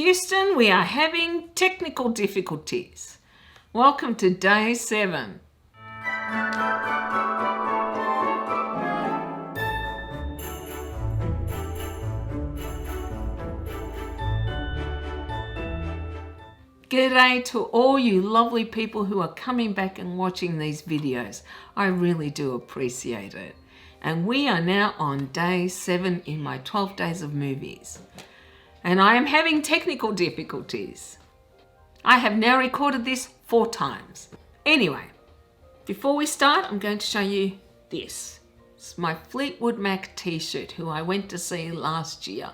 Houston, we are having technical difficulties. Welcome to day 7. G'day to all you lovely people who are coming back and watching these videos. I really do appreciate it. And we are now on day 7 in my 12 days of movies. And I am having technical difficulties. I have now recorded this 4 times. Anyway, before we start, I'm going to show you this. It's my Fleetwood Mac t-shirt who I went to see last year.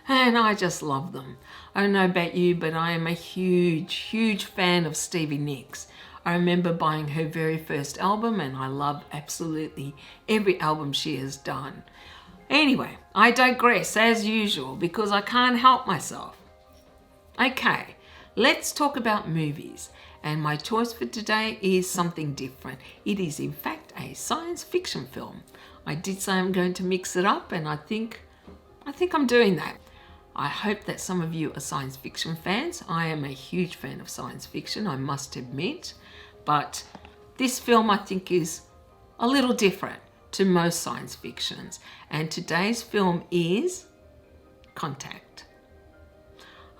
And I just love them. I don't know about you, but I am a huge fan of Stevie Nicks. I remember buying her very first album and I love absolutely every album she has done. Anyway, I digress as usual because I can't help myself. Okay, let's talk about movies. And my choice for today is something different. It is in fact a science fiction film. I did say I'm going to mix it up and I think I'm doing that. I hope that some of you are science fiction fans. I am a huge fan of science fiction, I must admit. But this film I think is a little different to most science fictions. And today's film is Contact.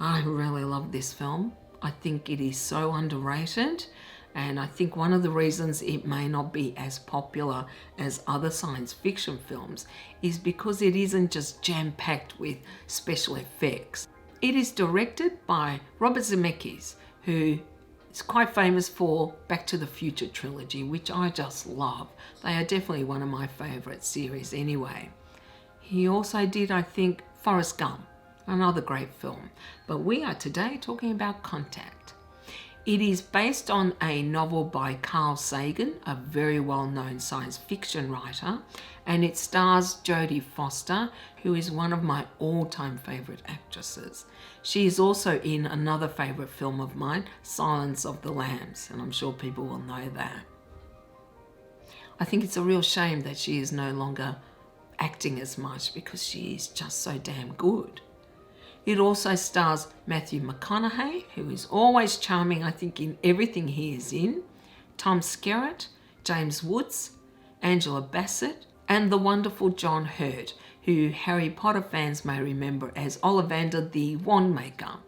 I really love this film. I think it is so underrated. And I think one of the reasons it may not be as popular as other science fiction films is because it isn't just jam-packed with special effects. It is directed by Robert Zemeckis, who is quite famous for Back to the Future trilogy, which I just love. They are definitely one of my favourite series anyway. He also did, I think, Forrest Gump, another great film. But we are today talking about Contact. It is based on a novel by Carl Sagan, a very well-known science fiction writer, and it stars Jodie Foster, who is one of my all-time favourite actresses. She is also in another favourite film of mine, Silence of the Lambs, and I'm sure people will know that. I think it's a real shame that she is no longer acting as much because she is just so damn good. It also stars Matthew McConaughey, who is always charming, I think, in everything he is in, Tom Skerritt, James Woods, Angela Bassett, and the wonderful John Hurt, who Harry Potter fans may remember as Ollivander the Wand Maker.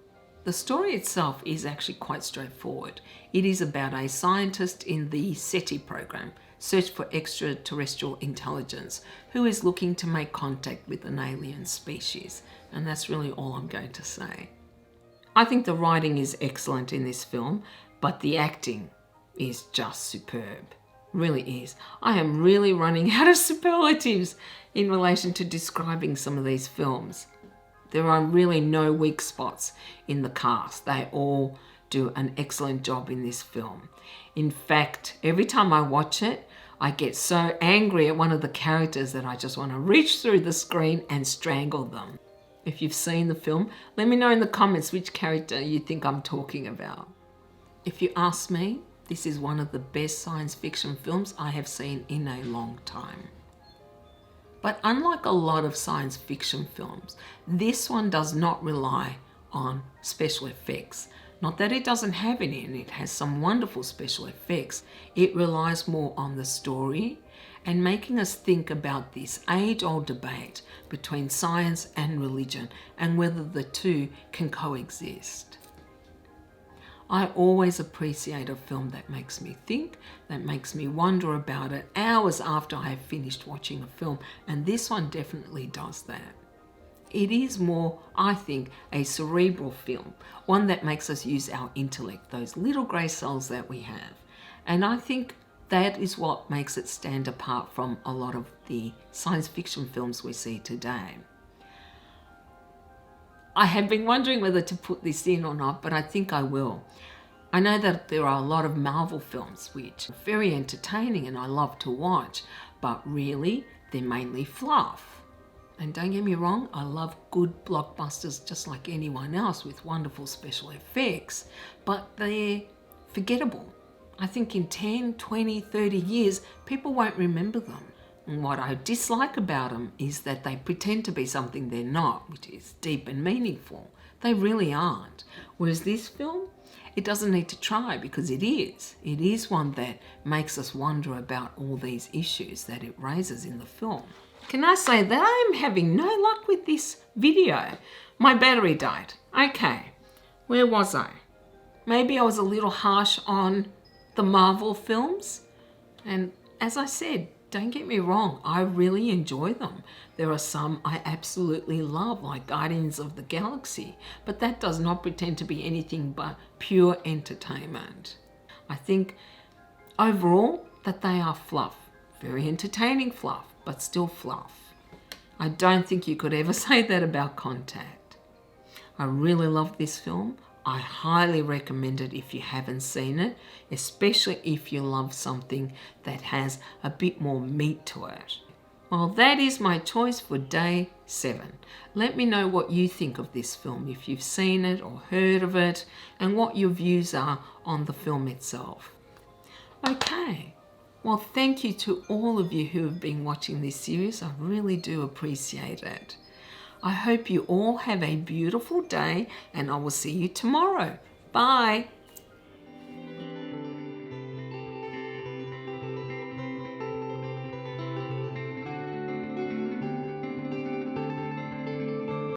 The story itself is actually quite straightforward. It is about a scientist in the SETI program, Search for Extraterrestrial Intelligence, who is looking to make contact with an alien species. And that's really all I'm going to say. I think the writing is excellent in this film, but the acting is just superb. Really is. I am really running out of superlatives in relation to describing some of these films. There are really no weak spots in the cast. They all do an excellent job in this film. In fact, every time I watch it, I get so angry at one of the characters that I just want to reach through the screen and strangle them. If you've seen the film, let me know in the comments which character you think I'm talking about. If you ask me, this is one of the best science fiction films I have seen in a long time. But unlike a lot of science fiction films, this one does not rely on special effects. Not that it doesn't have any, and it has some wonderful special effects. It relies more on the story and making us think about this age-old debate between science and religion and whether the two can coexist. I always appreciate a film that makes me think, that makes me wonder about it hours after I have finished watching a film, and this one definitely does that. It is more, I think, a cerebral film, one that makes us use our intellect, those little grey cells that we have. And I think that is what makes it stand apart from a lot of the science fiction films we see today. I have been wondering whether to put this in or not, but I think I will. I know that there are a lot of Marvel films which are very entertaining and I love to watch, but really they're mainly fluff. And don't get me wrong, I love good blockbusters just like anyone else with wonderful special effects, but they're forgettable. I think in 10, 20, 30 years, people won't remember them. And what I dislike about them is that they pretend to be something they're not, which is deep and meaningful. They really aren't. Whereas this film, it doesn't need to try because it is. It is one that makes us wonder about all these issues that it raises in the film. Can I say that I am having no luck with this video? My battery died. Okay, where was I? Maybe I was a little harsh on the Marvel films. And as I said, don't get me wrong, I really enjoy them. There are some I absolutely love, like Guardians of the Galaxy, but that does not pretend to be anything but pure entertainment. I think overall that they are fluff, very entertaining fluff, but still fluff. I don't think you could ever say that about Contact. I really love this film. I highly recommend it if you haven't seen it, especially if you love something that has a bit more meat to it. Well, that is my choice for day 7. Let me know what you think of this film, if you've seen it or heard of it, and what your views are on the film itself. Okay, well, thank you to all of you who have been watching this series. I really do appreciate it. I hope you all have a beautiful day, and I will see you tomorrow. Bye.